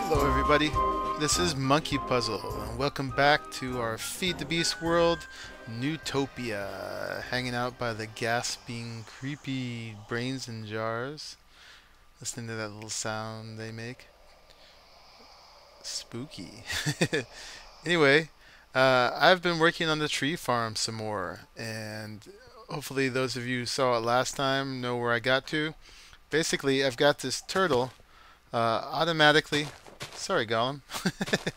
Hello everybody, this is Monkeypuzzle, and welcome back to our Feed the Beast world, Newtopia, hanging out by the gasping, creepy brains in jars, listening to that little sound they make. Spooky. Anyway, I've been working on the tree farm some more, and hopefully those of you who saw it last time know where I got to. Basically, I've got this turtle automatically. Sorry, Gollum.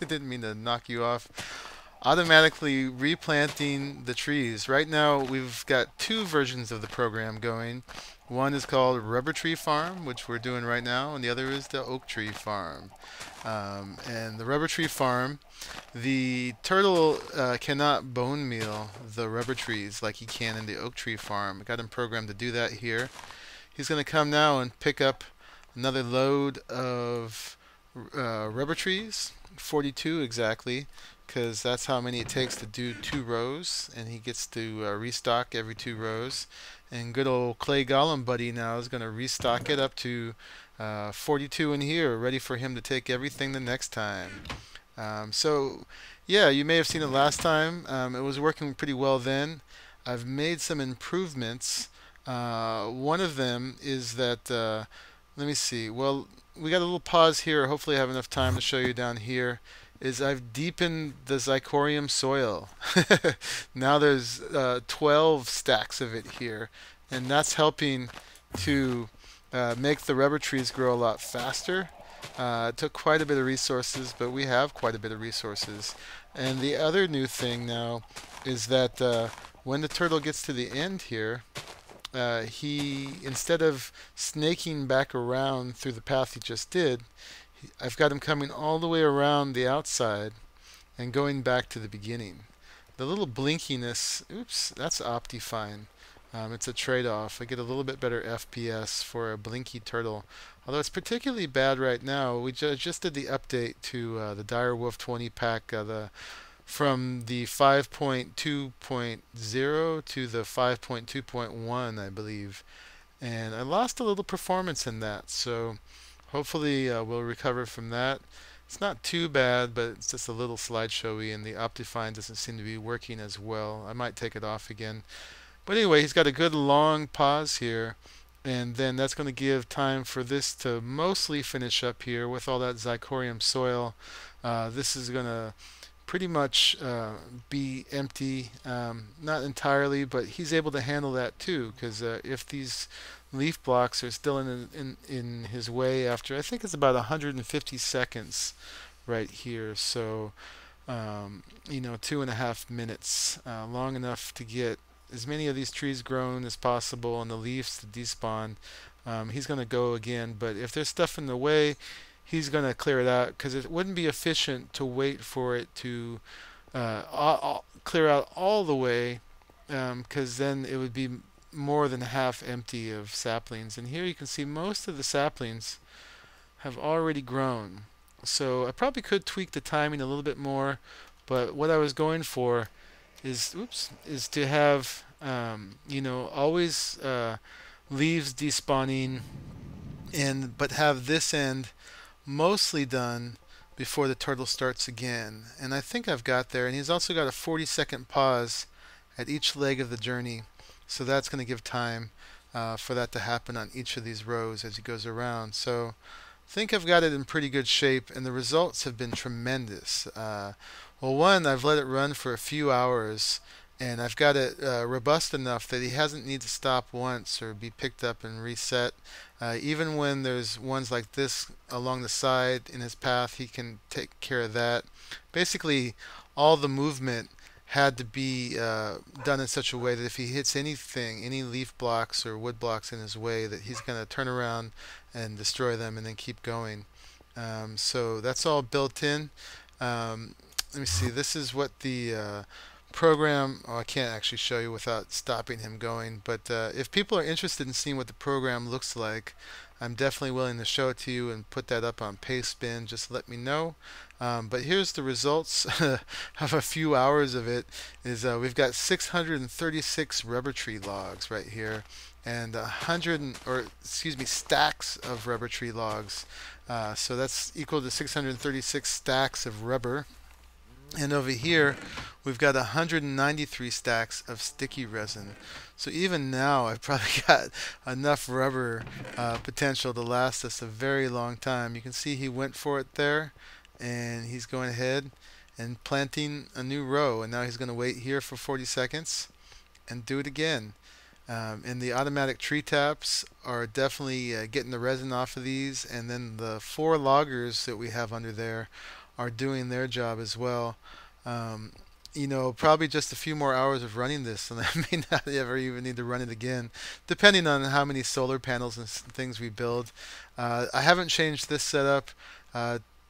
I didn't mean to knock you off. Automatically replanting the trees. Right now, we've got two versions of the program going. One is called Rubber Tree Farm, which we're doing right now, and the other is the Oak Tree Farm. And the Rubber Tree Farm, the turtle cannot bone meal the rubber trees like he can in the Oak Tree Farm. I got him programmed to do that here. He's going to come now and pick up another load of rubber trees, 42 exactly, because that's how many it takes to do 2 rows, and he gets to restock every 2 rows. And good old Clay Golem buddy now is going to restock it up to 42 in here, ready for him to take everything the next time. So yeah, you may have seen it last time. It was working pretty well then. I've made some improvements. One of them is that let me see. Well, we got a little pause here. Hopefully I have enough time to show you down here. Is I've deepened the Xyxcraft soil. Now there's 12 stacks of it here, and that's helping to make the rubber trees grow a lot faster. It took quite a bit of resources, but we have quite a bit of resources. And the other new thing now is that when the turtle gets to the end here, he, instead of snaking back around through the path he just did, I've got him coming all the way around the outside and going back to the beginning. The little blinkiness, oops, that's Optifine. It's a trade-off. I get a little bit better FPS for a blinky turtle. Although it's particularly bad right now. We just did the update to the Dire Wolf 20 pack, from the 5.2.0 to the 5.2.1, I believe. And I lost a little performance in that, so hopefully we'll recover from that. It's not too bad, but it's just a little slideshowy, and the Optifine doesn't seem to be working as well. I might take it off again. But anyway, he's got a good long pause here, and then that's going to give time for this to mostly finish up here with all that Xyxcraft soil. This is going to pretty much be empty, not entirely, but he's able to handle that too, because if these leaf blocks are still in his way after, I think it's about 150 seconds right here, so you know, 2.5 minutes, long enough to get as many of these trees grown as possible and the leaves to despawn. He's going to go again, but if there's stuff in the way, he's going to clear it out, because it wouldn't be efficient to wait for it to clear out all the way, because then it would be more than half empty of saplings. And here you can see most of the saplings have already grown. So I probably could tweak the timing a little bit more, but what I was going for is to have you know, always leaves despawning, but have this end mostly done before the turtle starts again. And I think I've got there. And he's also got a 40-second pause at each leg of the journey, so that's going to give time for that to happen on each of these rows as he goes around. So I think I've got it in pretty good shape, and the results have been tremendous. Well, one, I've let it run for a few hours, and I've got it robust enough that he hasn't need to stop once or be picked up and reset. Even when there's ones like this along the side in his path, he can take care of that. Basically, all the movement had to be done in such a way that if he hits anything, any leaf blocks or wood blocks in his way, that he's going to turn around and destroy them and then keep going. So that's all built in. Let me see, this is what the program, oh, I can't actually show you without stopping him going, but if people are interested in seeing what the program looks like, I'm definitely willing to show it to you and put that up on Pastebin. Just let me know. But here's the results of a few hours of it. Is we've got 636 rubber tree logs right here, and 100 or excuse me stacks of rubber tree logs. So that's equal to 636 stacks of rubber. And over here, we've got 193 stacks of sticky resin. So even now, I've probably got enough rubber potential to last us a very long time. You can see he went for it there, and he's going ahead and planting a new row. And now he's going to wait here for 40 seconds and do it again. And the automatic tree taps are definitely getting the resin off of these. And then the 4 loggers that we have under there are doing their job as well. You know, probably just a few more hours of running this, and I may not ever even need to run it again, depending on how many solar panels and things we build. I haven't changed this setup.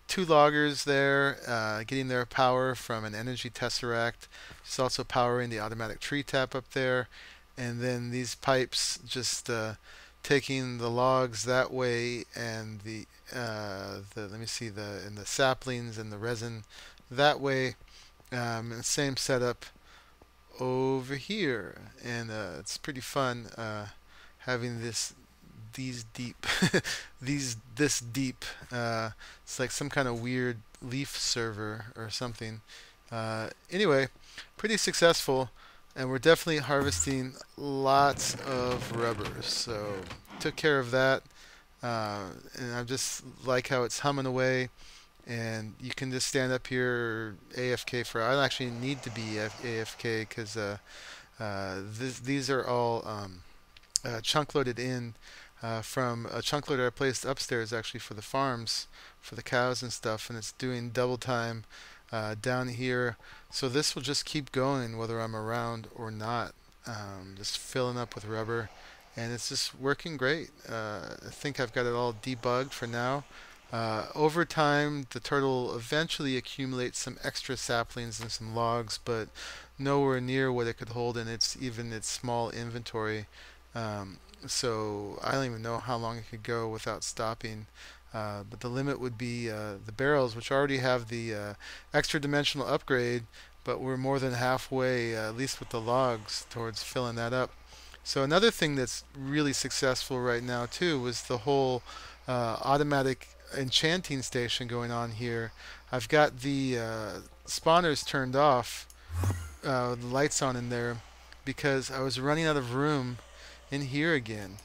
2 loggers there, getting their power from an energy tesseract. It's also powering the automatic tree tap up there, and then these pipes just taking the logs that way, and the let me see, and the saplings and the resin that way. And the same setup over here, and it's pretty fun having these deep this deep. It's like some kind of weird leaf server or something. Anyway, pretty successful, and we're definitely harvesting lots of rubber. So took care of that, and I just like how it's humming away. And you can just stand up here AFK for. I don't actually need to be AFK because these are all chunk loaded in from a chunk loader I placed upstairs actually for the farms, for the cows and stuff, and it's doing double time down here. So this will just keep going whether I'm around or not, just filling up with rubber, and it's just working great. I think I've got it all debugged for now. Over time, the turtle eventually accumulates some extra saplings and some logs, but nowhere near what it could hold in its small inventory. So I don't even know how long it could go without stopping. But the limit would be the barrels, which already have the extra dimensional upgrade, but we're more than halfway, at least with the logs, towards filling that up. So another thing that's really successful right now too was the whole automatic enchanting station going on here. I've got the spawners turned off, the lights on in there, because I was running out of room in here again.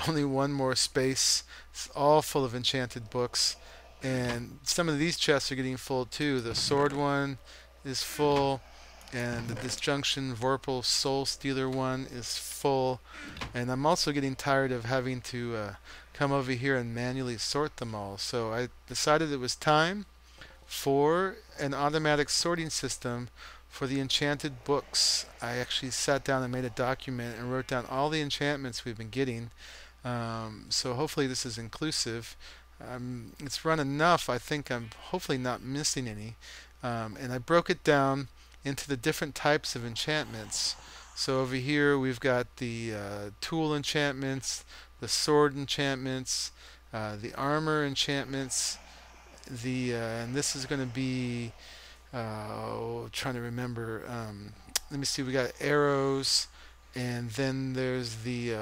Only one more space. It's all full of enchanted books, and some of these chests are getting full too. The sword one is full, and the disjunction Vorpal Soul Stealer one is full, and I'm also getting tired of having to come over here and manually sort them all. So I decided it was time for an automatic sorting system for the enchanted books. I actually sat down and made a document and wrote down all the enchantments we've been getting. So hopefully this is inclusive. It's run enough. I think I'm hopefully not missing any. And I broke it down into the different types of enchantments. So over here we've got the tool enchantments, the sword enchantments, the armor enchantments, and this is going to be trying to remember. Let me see. We got arrows, and then there's the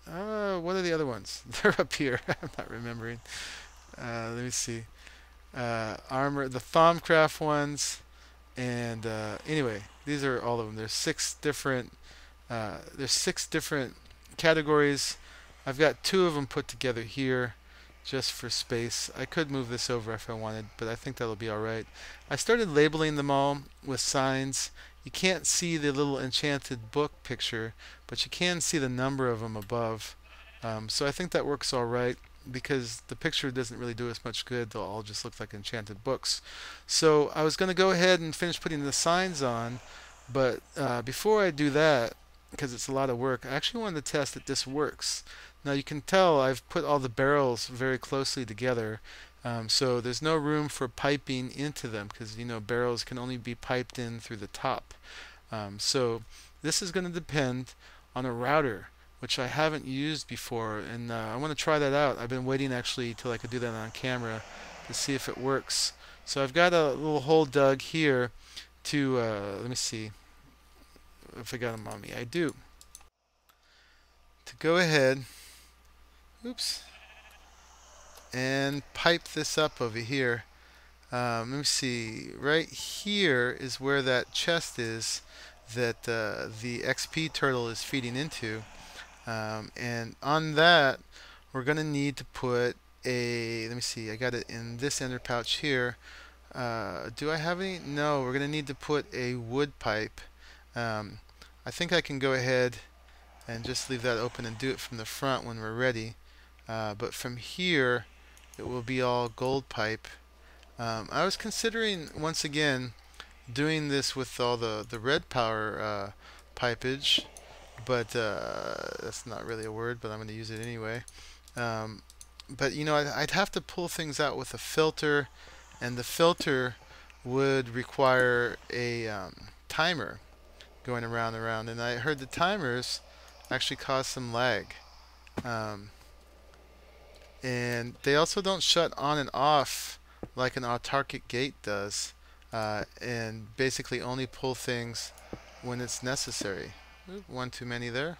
what are the other ones? They're up here. I'm not remembering. Let me see. Armor, the Thaumcraft ones, and anyway, these are all of them. There's 6 different. There's 6 different categories. I've got 2 of them put together here just for space. I could move this over if I wanted, but I think that'll be alright. I started labeling them all with signs. You can't see the little enchanted book picture, but you can see the number of them above. So I think that works alright, because the picture doesn't really do us much good. They'll all just look like enchanted books. So I was going to go ahead and finish putting the signs on, but before I do that, because it's a lot of work, I actually wanted to test that this works. Now you can tell I've put all the barrels very closely together, so there's no room for piping into them, because you know barrels can only be piped in through the top. So this is going to depend on a router. which I haven't used before, and I want to try that out. I've been waiting actually till I could do that on camera to see if it works. So I've got a little hole dug here to, let me see if I got them on me. I do. To go ahead, oops, and pipe this up over here. Let me see. Right here is where that chest is that the XP turtle is feeding into. And on that, we're going to need to put a, let me see, I got it in this inner pouch here. Do I have any? No, we're going to need to put a wood pipe. I think I can go ahead and just leave that open and do it from the front when we're ready. But from here, it will be all gold pipe. I was considering, once again, doing this with all the red power pipage, but that's not really a word, but I'm going to use it anyway. But you know, I'd have to pull things out with a filter, and the filter would require a timer going around and around, and I heard the timers actually cause some lag. And they also don't shut on and off like an autarkic gate does, and basically only pull things when it's necessary. One too many there.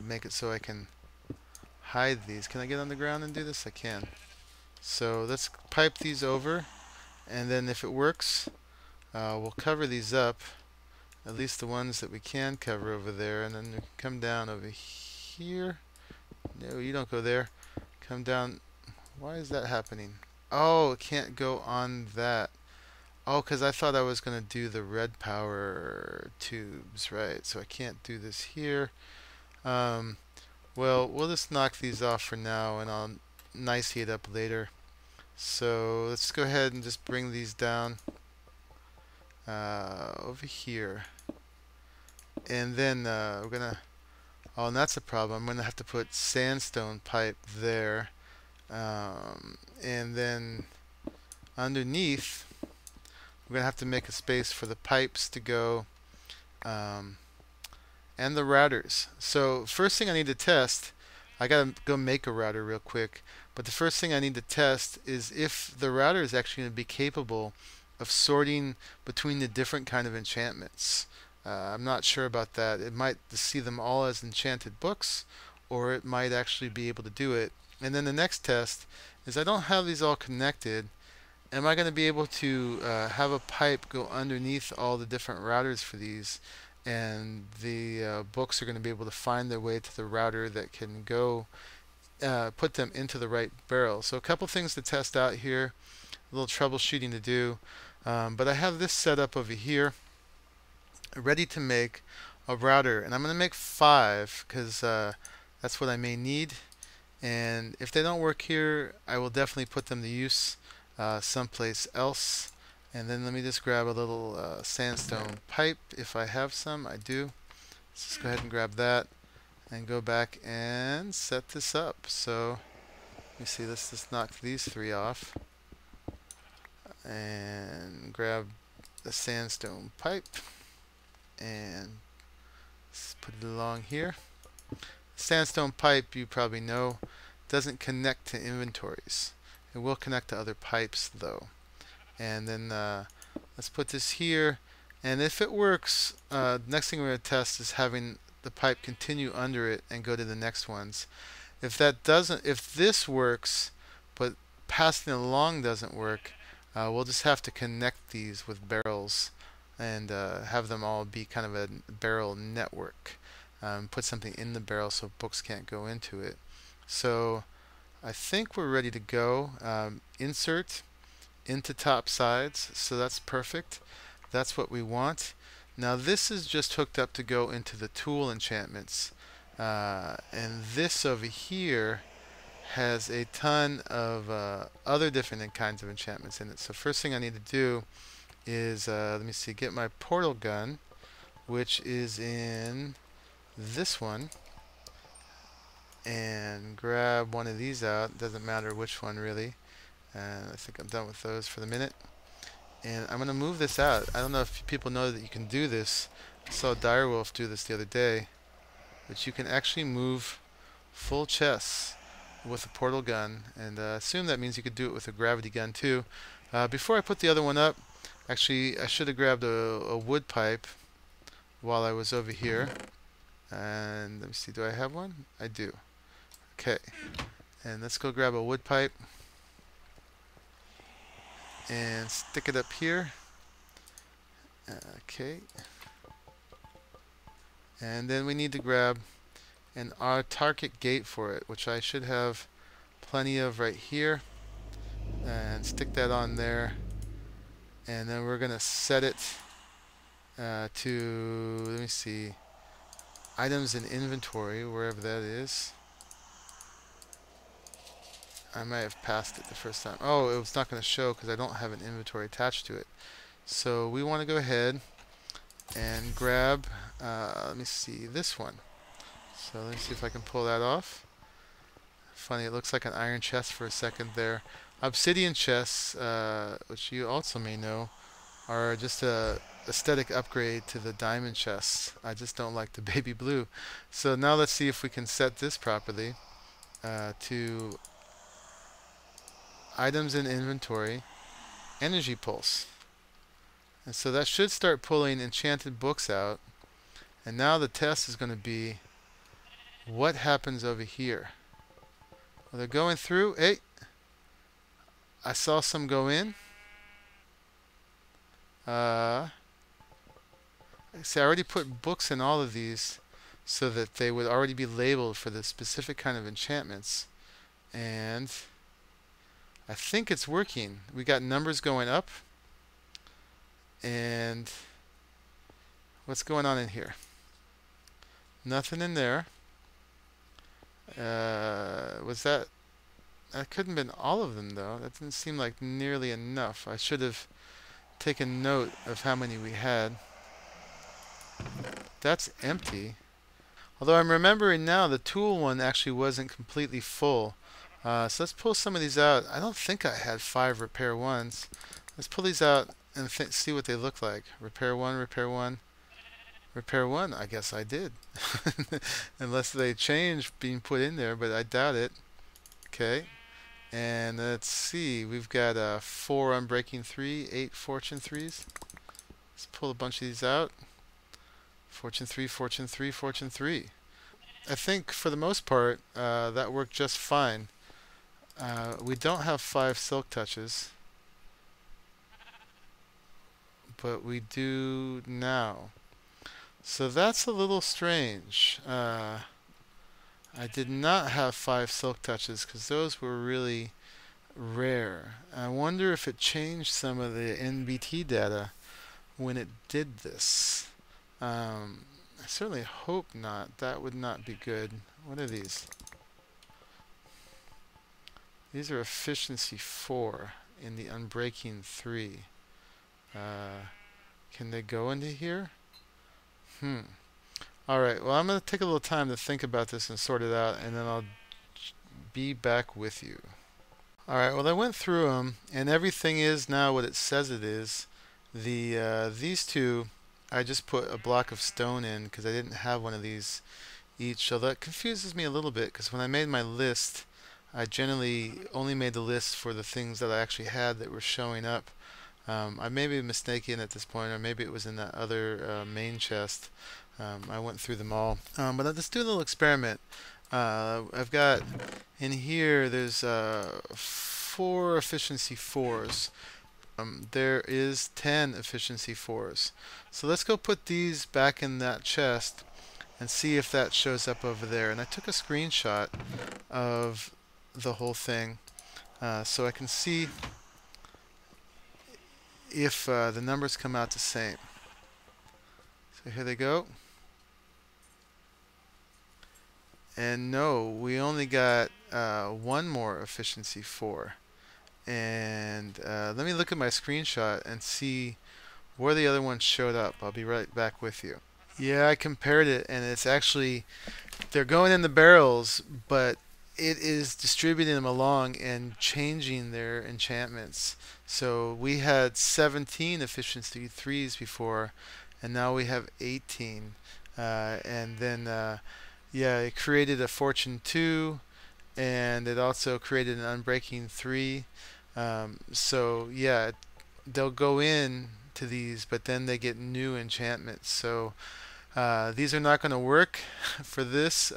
Make it so I can hide these. Can I get on the ground and do this? I can. So let's pipe these over, and then if it works, we'll cover these up, at least the ones that we can cover over there, and then we come down over here. No, you don't go there. Come down. Why is that happening? Oh, it can't go on that. Oh, because I thought I was going to do the red power tubes, right? So I can't do this here. Well, we'll just knock these off for now, and I'll nicey it up later. So let's go ahead and just bring these down over here. And then we're going to... Oh, and that's a problem. I'm going to have to put sandstone pipe there. And then underneath, we're going to have to make a space for the pipes to go, and the routers. So first thing I need to test, I got to go make a router real quick, but the first thing I need to test is if the router is actually going to be capable of sorting between the different kind of enchantments. I'm not sure about that. It might see them all as enchanted books, or it might actually be able to do it. And then the next test is I don't have these all connected. Am I going to be able to have a pipe go underneath all the different routers for these, and the books are going to be able to find their way to the router that can go put them into the right barrel. So a couple things to test out here, a little troubleshooting to do, but I have this set up over here ready to make a router, and I'm going to make 5 because that's what I may need. And if they don't work here, I will definitely put them to use someplace else. And then let me just grab a little sandstone pipe if I have some. I do. Let's just go ahead and grab that and go back and set this up. So let me see, let's just knock these 3 off and grab the sandstone pipe and put it along here. Sandstone pipe, you probably know, doesn't connect to inventories. It will connect to other pipes though. And then let's put this here, and if it works, next thing we're going to test is having the pipe continue under it and go to the next ones. If that doesn't, if this works but passing it along doesn't work, we'll just have to connect these with barrels and have them all be kind of a barrel network. Put something in the barrel so books can't go into it. So I think we're ready to go. Insert into top sides, so that's perfect. That's what we want. Now this is just hooked up to go into the tool enchantments, and this over here has a ton of other different kinds of enchantments in it. So first thing I need to do is let me see, get my portal gun, which is in this one, and grab one of these out. Doesn't matter which one really. And I think I'm done with those for the minute. And I'm going to move this out. I don't know if people know that you can do this. I saw Direwolf do this the other day. which you can actually move full chests with a portal gun, and assume that means you could do it with a gravity gun too. Before I put the other one up, actually I should have grabbed a wood pipe while I was over here. And let me see, do I have one? I do. Okay, and let's go grab a wood pipe and stick it up here. Okay, and then we need to grab an autarkic gate for it, which I should have plenty of right here, and stick that on there. And then we're gonna set it to, let me see, items in inventory, wherever that is. I might have passed it the first time. Oh, it was not going to show because I don't have an inventory attached to it. So we want to go ahead and grab, let me see, this one. So let me see if I can pull that off. Funny, it looks like an iron chest for a second there. Obsidian chests, which you also may know, are just a aesthetic upgrade to the diamond chests. I just don't like the baby blue. So now let's see if we can set this properly to items in inventory, energy pulse. And so that should start pulling enchanted books out. And now the test is going to be what happens over here. Well, they're going through. Hey, I saw some go in. See, I already put books in all of these so that they would already be labeled for the specific kind of enchantments. And I think it's working. We got numbers going up. And what's going on in here? Nothing in there. Was that... That couldn't have been all of them, though. That didn't seem like nearly enough. I should have taken note of how many we had. That's empty. Although I'm remembering now the tool one actually wasn't completely full. So let's pull some of these out. I don't think I had 5 repair ones. Let's pull these out and see what they look like. Repair 1, repair 1. Repair 1, I guess I did. Unless they changed being put in there, but I doubt it. Okay. And let's see, we've got 4 unbreaking 3, 8 fortune 3s. Let's pull a bunch of these out. Fortune 3, fortune 3, fortune 3. I think for the most part that worked just fine. We don't have 5 silk touches, but we do now. So that's a little strange. I did not have 5 silk touches because those were really rare. I wonder if it changed some of the NBT data when it did this. I certainly hope not. That would not be good. What are these? These are efficiency 4 in the unbreaking 3. Can they go into here? Alright, well, I'm going to take a little time to think about this and sort it out, and then I'll be back with you. Alright, well, I went through them, and everything is now what it says it is. These two, I just put a block of stone in because I didn't have one of these each, so that confuses me a little bit because when I made my list, I generally only made the list for the things that I actually had that were showing up. I may be mistaken at this point, or maybe it was in that other main chest. I went through them all. But let's do a little experiment. I've got in here, there's 4 efficiency 4s. There is 10 efficiency 4s. So let's go put these back in that chest and see if that shows up over there. And I took a screenshot of the whole thing so I can see if the numbers come out the same. So here they go. And no, we only got 1 more efficiency 4. And let me look at my screenshot and see where the other ones showed up. I'll be right back with you. Yeah, I compared it, and it's actually, they're going in the barrels, but it is distributing them along and changing their enchantments. So we had 17 efficiency 3s before, and now we have 18. And then Yeah, it created a Fortune 2, and it also created an Unbreaking 3. So yeah, they'll go in to these, but then they get new enchantments. So these are not going to work for this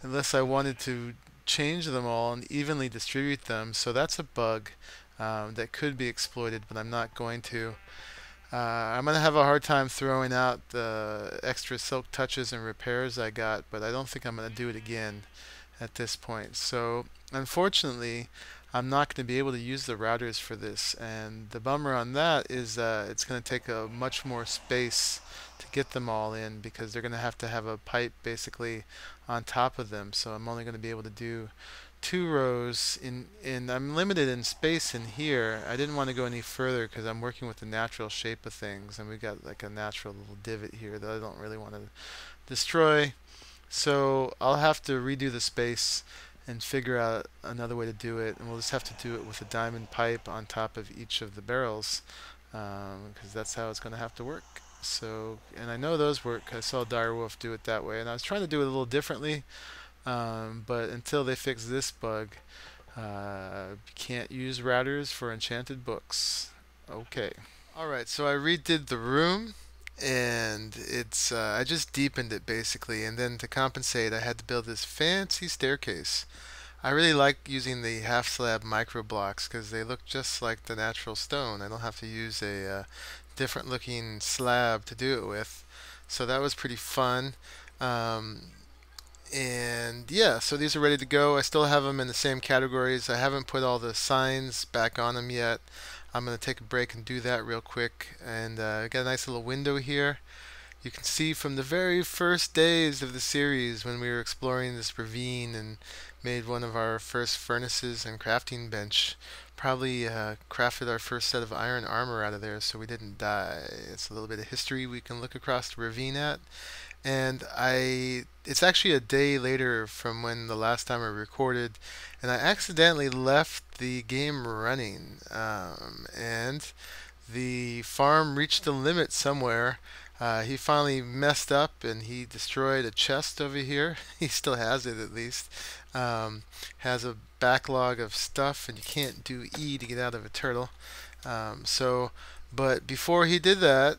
unless I wanted to change them all and evenly distribute them. So that's a bug that could be exploited, but I'm not going to. I'm going to have a hard time throwing out the extra silk touches and repairs I got, but I don't think I'm going to do it again at this point. So unfortunately, I'm not going to be able to use the routers for this, and the bummer on that is it's going to take a much more space to get them all in because they're going to have a pipe basically on top of them. So I'm only going to be able to do 2 rows in I'm limited in space in here. I didn't want to go any further because I'm working with the natural shape of things, and we've got like a natural little divot here that I don't really want to destroy. So I'll have to redo the space and figure out another way to do it, and we'll just have to do it with a diamond pipe on top of each of the barrels, because that's how it's going to have to work. So, and I know those work. I saw Direwolf do it that way, and I was trying to do it a little differently, but until they fix this bug, you can't use routers for enchanted books. Okay. Alright, so I redid the room, and it's I just deepened it basically, and then to compensate I had to build this fancy staircase. I really like using the half slab micro blocks because they look just like the natural stone. I don't have to use a different looking slab to do it with. So that was pretty fun. Um, and yeah, so these are ready to go. I still have them in the same categories. I haven't put all the signs back on them yet. I'm going to take a break and do that real quick. And I got a nice little window here. You can see from the very first days of the series when we were exploring this ravine and made one of our first furnaces and crafting bench. Probably crafted our first set of iron armor out of there so we didn't die. It's a little bit of history we can look across the ravine at. And it's actually a day later from when the last time I recorded, and I accidentally left the game running, and the farm reached a limit somewhere. He finally messed up and he destroyed a chest over here. He still has it at least. Has a backlog of stuff, and you can't do E to get out of a turtle. But before he did that,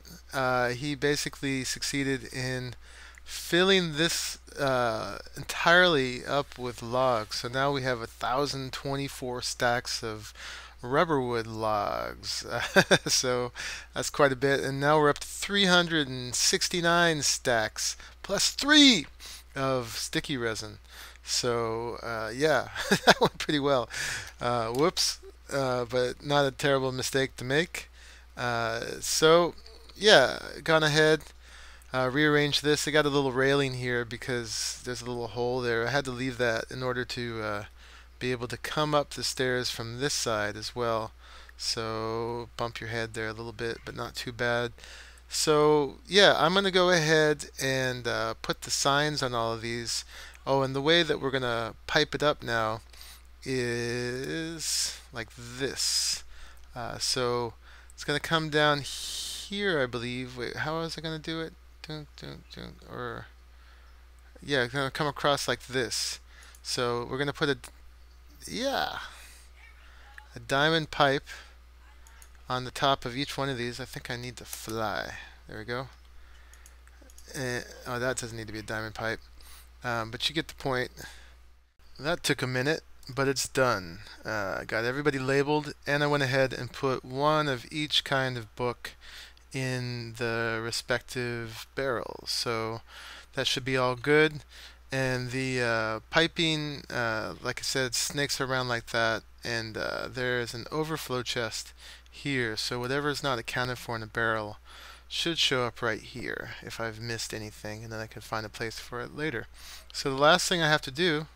he basically succeeded in filling this entirely up with logs. So now we have 1,024 stacks of rubberwood logs. So that's quite a bit. And now we're up to 369 stacks plus 3 of sticky resin. So yeah, that went pretty well. Whoops, but not a terrible mistake to make. So yeah, gone ahead, rearranged this. I got a little railing here because there's a little hole there. I had to leave that in order to be able to come up the stairs from this side as well. So bump your head there a little bit, but not too bad. So yeah, I'm going to go ahead and put the signs on all of these. Oh, and the way that we're going to pipe it up now is like this. So it's going to come down here, I believe. Wait, how is it going to do it? Or yeah, it's going to come across like this. So we're going to put a diamond pipe on the top of each one of these. I think I need to fly. There we go. Oh, that doesn't need to be a diamond pipe. But you get the point. That took a minute, but it's done. I got everybody labeled, and I went ahead and put one of each kind of book in the respective barrels. So that should be all good. And the piping, like I said, snakes around like that, and there's an overflow chest here. So whatever is not accounted for in a barrel should show up right here if I've missed anything, and then I can find a place for it later. So the last thing I have to do,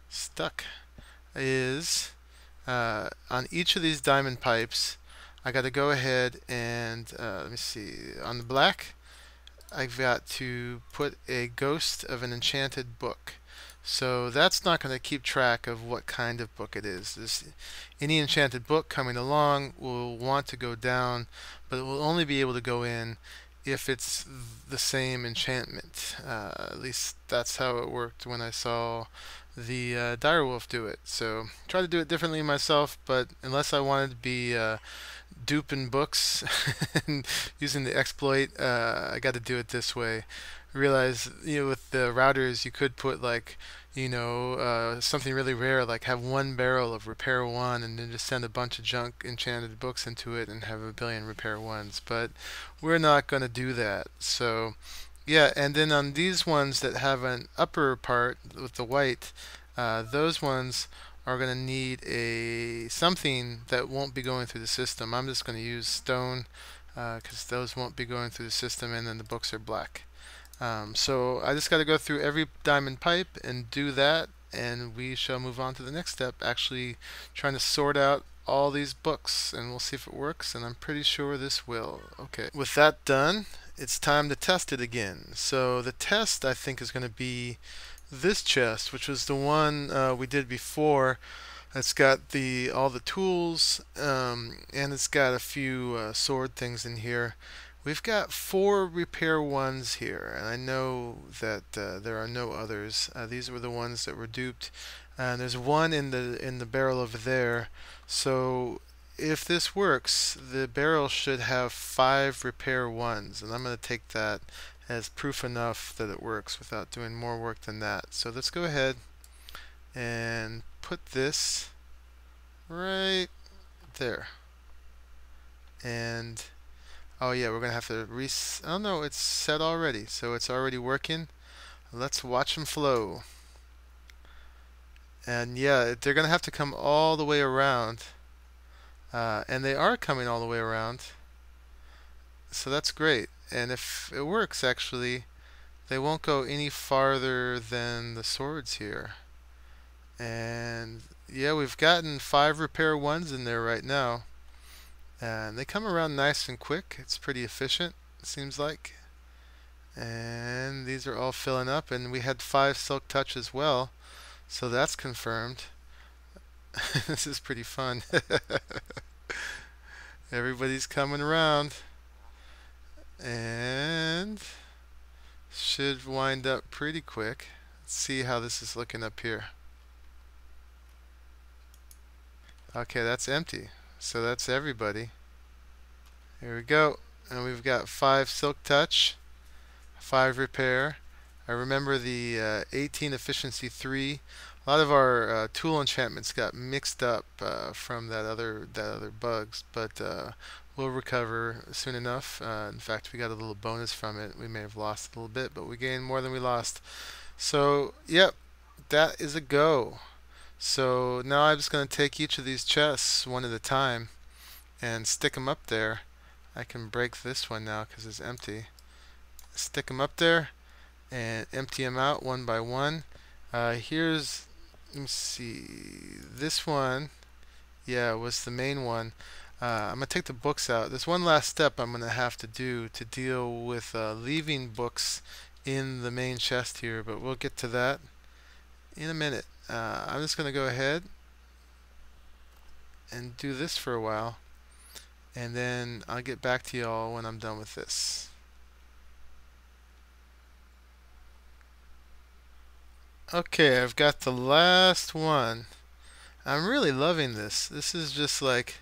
stuck, is on each of these diamond pipes, I got to go ahead and let me see, on the black, I've got to put a ghost of an enchanted book. So that's not going to keep track of what kind of book it is. Any enchanted book coming along will want to go down, but it will only be able to go in if it's the same enchantment. At least that's how it worked when I saw the direwolf do it. So try to do it differently myself, but unless I wanted to be duping books and using the exploit, I got to do it this way. Realize, with the routers, you could put like, something really rare, like have one barrel of repair one, and then just send a bunch of junk enchanted books into it and have a billion repair ones. But we're not going to do that. So, yeah, and then on these ones that have an upper part with the white, those ones are going to need a something that won't be going through the system. I'm just going to use stone because those won't be going through the system, and then the books are black. So I just got to go through every diamond pipe and do that, and we shall move on to the next step, actually trying to sort out all these books, and we'll see if it works, and I'm pretty sure this will. Okay, with that done, it's time to test it again. So the test, I think, is going to be this chest, which was the one we did before. It's got all the tools, and it's got a few sword things in here. We've got 4 repair ones here, and I know that there are no others. These were the ones that were duped, and there's one in the barrel over there. So if this works, the barrel should have 5 repair ones, and I'm going to take that as proof enough that it works without doing more work than that. So let's go ahead and put this right there. And oh yeah, we're gonna have to oh no, it's set already, so it's already working. Let's watch them flow. And yeah, they're gonna have to come all the way around, and they are coming all the way around, so that's great. And if it works, actually, they won't go any farther than the swords here. And yeah, we've gotten 5 repair ones in there right now. And they come around nice and quick. It's pretty efficient, it seems like. And these are all filling up, and we had 5 silk touch as well, so that's confirmed. This is pretty fun. Everybody's coming around, and should wind up pretty quick. Let's see how this is looking up here. Okay, that's empty. So that's everybody. Here we go. And we've got 5 silk touch, 5 repair. I remember the 18 efficiency 3. A lot of our tool enchantments got mixed up from that other bugs, but we'll recover soon enough. In fact, we got a little bonus from it. We may have lost a little bit, but we gained more than we lost. So, yep, that is a go. So now I'm just going to take each of these chests one at a time and stick them up there. I can break this one now because it's empty. Stick them up there and empty them out one by one. Let me see, this one, yeah, was the main one. I'm going to take the books out. There's one last step I'm going to have to do to deal with leaving books in the main chest here, but we'll get to that in a minute. I'm just going to go ahead and do this for a while, and then I'll get back to y'all when I'm done with this. Okay, I've got the last one. I'm really loving this. This is just like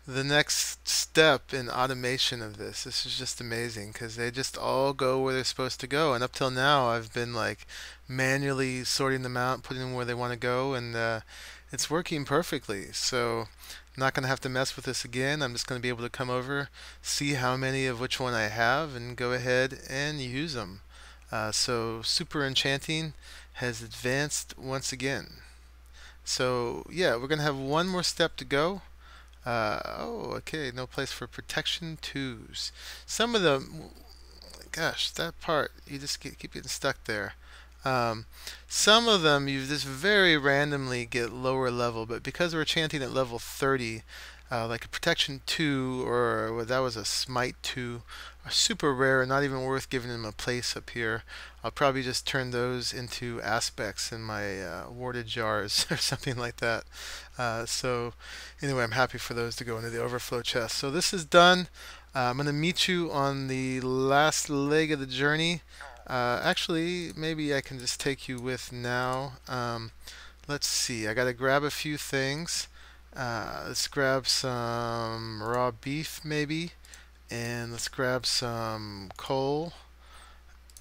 the next step in automation of this. This is just amazing because they just all go where they're supposed to go. And up till now, I've been like manually sorting them out, putting them where they want to go, and it's working perfectly. So I'm not going to have to mess with this again. I'm just going to be able to come over, see how many of which one I have, and go ahead and use them. So Super Enchanting has advanced once again. So yeah, we're going to have one more step to go. Oh, okay, no place for protection twos. Some of them, gosh, that part, you just keep getting stuck there. Some of them you just very randomly get lower level, but because we're chanting at level 30, like a protection 2 or well, that was a smite 2, are super rare and not even worth giving them a place up here. I'll probably just turn those into aspects in my warded jars or something like that. So anyway, I'm happy for those to go into the overflow chest. So this is done. I'm going to meet you on the last leg of the journey. Actually, maybe I can just take you with now. Let's see. I got to grab a few things. Let's grab some raw beef, maybe. And let's grab some coal.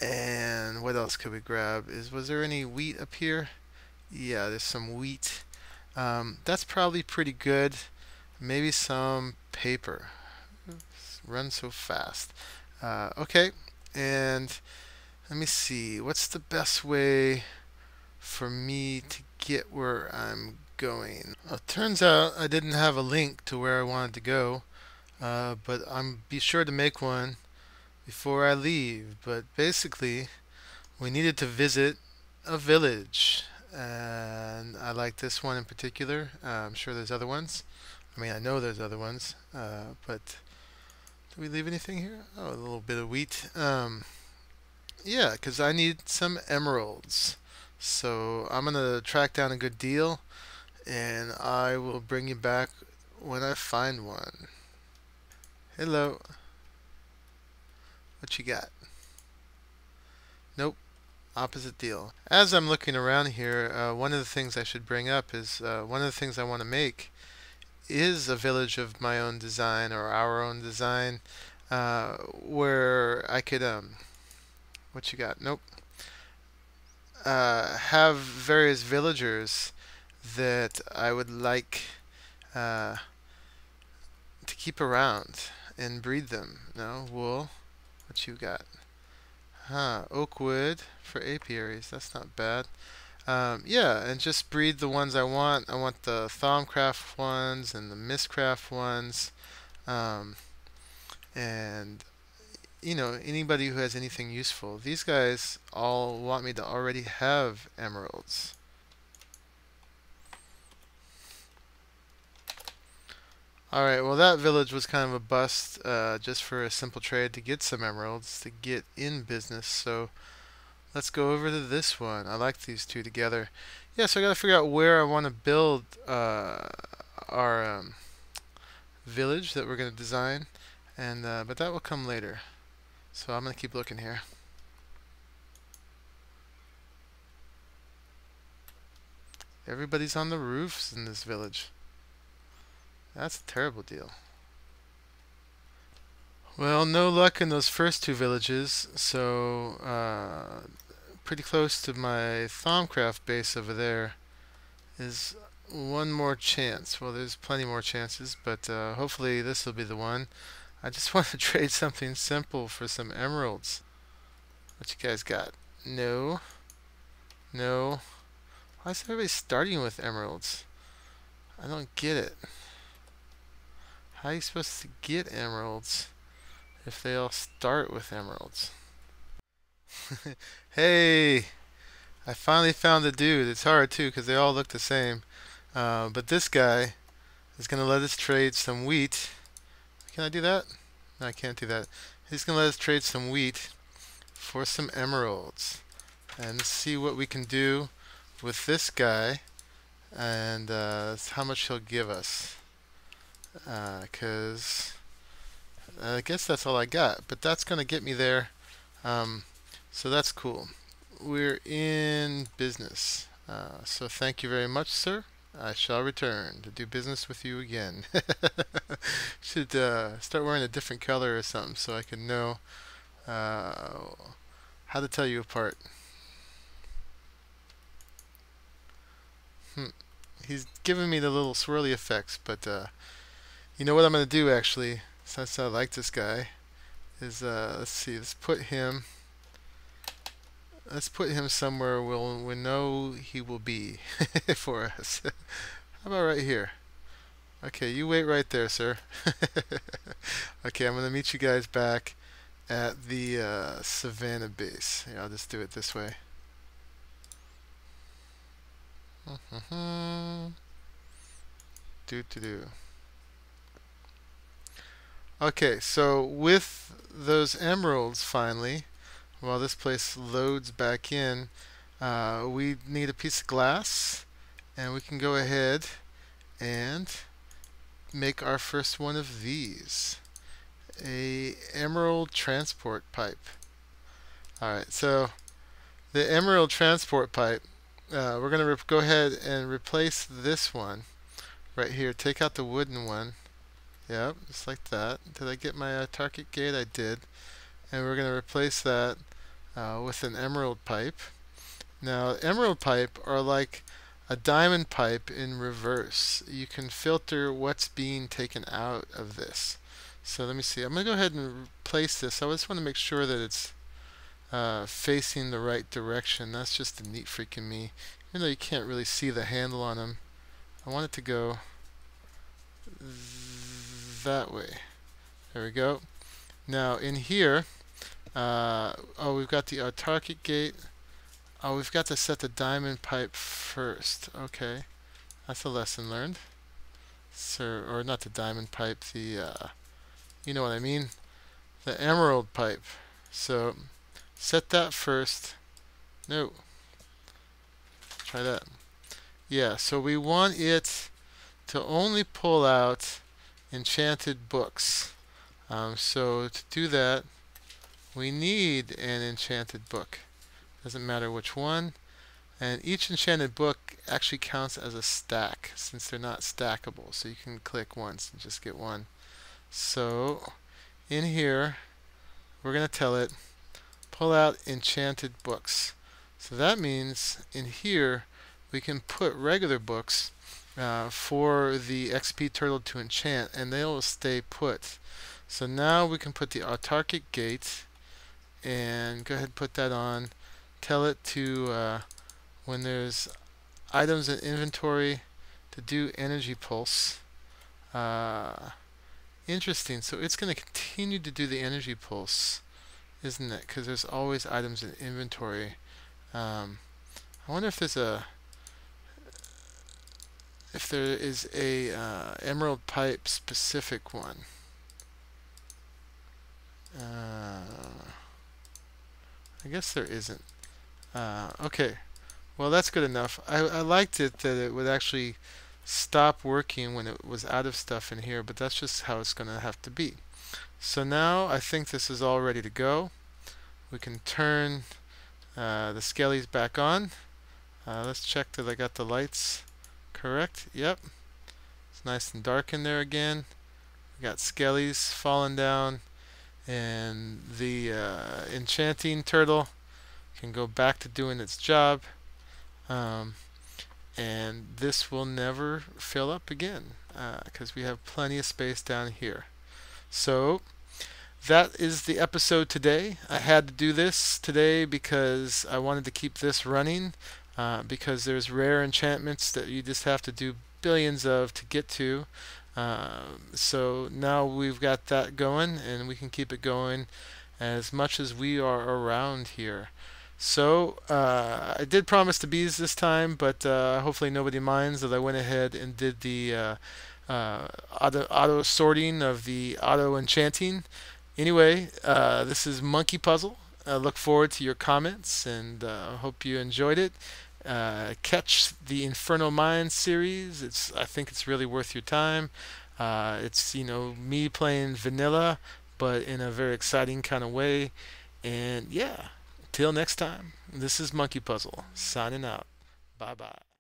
And what else could we grab? Was there any wheat up here? Yeah, there's some wheat. That's probably pretty good. Maybe some paper. Run so fast. Okay, and let me see. What's the best way for me to get where I'm going? Well, it turns out I didn't have a link to where I wanted to go, but I'm be sure to make one before I leave. But basically, we needed to visit a village, and I like this one in particular. I'm sure there's other ones. I mean, I know there's other ones, but did we leave anything here? Oh, a little bit of wheat. Yeah, because I need some emeralds. So I'm going to track down a good deal, and I will bring you back when I find one. Hello. What you got? Nope. Opposite deal. As I'm looking around here, one of the things I should bring up is one of the things I want to make is a village of my own design or our own design, where I could what you got? Nope. Have various villagers that I would like to keep around and breed them. No wool. What you got? Oak wood for apiaries. That's not bad. Yeah, and just breed the ones I want. I want the Thaumcraft ones and the Mistcraft ones. And anybody who has anything useful. These guys all want me to already have emeralds. Alright, well that village was kind of a bust, just for a simple trade to get some emeralds to get in business. So let's go over to this one. I like these two together. Yeah, so I got to figure out where I want to build our village that we're going to design, and but that will come later. So I'm going to keep looking here. Everybody's on the roofs in this village. That's a terrible deal. Well, no luck in those first two villages, so pretty close to my Thaumcraft base over there is one more chance. Well, there's plenty more chances, but hopefully this will be the one. I just want to trade something simple for some emeralds. What you guys got? No. No. Why is everybody starting with emeralds? I don't get it. How are you supposed to get emeralds if they all start with emeralds? Hey! I finally found the dude. It's hard too because they all look the same. But this guy is going to let us trade some wheat. Can I do that? No, I can't do that. He's going to let us trade some wheat for some emeralds. And see what we can do with this guy and how much he'll give us. Because I guess that's all I got. But that's going to get me there. So that's cool. We're in business. So thank you very much, sir. I shall return to do business with you again. Should start wearing a different color or something so I can know how to tell you apart. He's giving me the little swirly effects, but you know what I'm going to do actually, since I like this guy, is let's see, let's put him somewhere we know he will be for us. How about right here? Okay, you wait right there, sir. Okay, I'm going to meet you guys back at the Savannah base. Yeah, I'll just do it this way. Do. Okay, so with those emeralds finally, while this place loads back in, we need a piece of glass, and we can go ahead and make our first one of these. a emerald transport pipe. Alright, so the emerald transport pipe, we're going to go ahead and replace this one right here. Take out the wooden one. Yep, just like that. Did I get my target gate? I did. And we're going to replace that with an emerald pipe. Now, emerald pipe are like a diamond pipe in reverse. You can filter what's being taken out of this. So let me see. I'm going to go ahead and replace this. I just want to make sure that it's facing the right direction. That's just a neat freaking me. Even though you can't really see the handle on them, I want it to go that way. There we go. Now in here, oh, we've got the target gate. Oh, we've got to set the diamond pipe first. Okay, that's a lesson learned. So, or not the diamond pipe, the you know what I mean, the emerald pipe. So set that first. No, try that. Yeah, so we want it to only pull out enchanted books. So to do that, we need an enchanted book. Doesn't matter which one. And each enchanted book actually counts as a stack since they're not stackable. So you can click once and just get one. So in here, we're going to tell it, pull out enchanted books. So that means in here, we can put regular books for the XP turtle to enchant, and they'll stay put. So now we can put the autarkic gate and go ahead and put that on. Tell it to, when there's items in inventory, to do energy pulse. Interesting. So it's going to continue to do the energy pulse, isn't it? Because there's always items in inventory. I wonder if there's a emerald pipe specific one. I guess there isn't. Okay, well that's good enough. I liked it that it would actually stop working when it was out of stuff in here, but that's just how it's going to have to be. So now I think this is all ready to go. We can turn the skellies back on. Let's check that I got the lights correct. Yep, it's nice and dark in there again. We got skellies falling down, and the enchanting turtle can go back to doing its job, and this will never fill up again because we have plenty of space down here. So that is the episode today. I had to do this today because I wanted to keep this running, because there's rare enchantments that you just have to do billions of to get to. So now we've got that going, and we can keep it going as much as we are around here. So I did promise the bees this time, but hopefully nobody minds that I went ahead and did the auto sorting of the auto enchanting. Anyway, this is Monkeypuzzle. I look forward to your comments, and hope you enjoyed it. Catch the Inferno Mines series. I think it's really worth your time. It's, you know, me playing vanilla, but in a very exciting kind of way. And yeah, till next time, this is Monkeypuzzle signing out. Bye bye.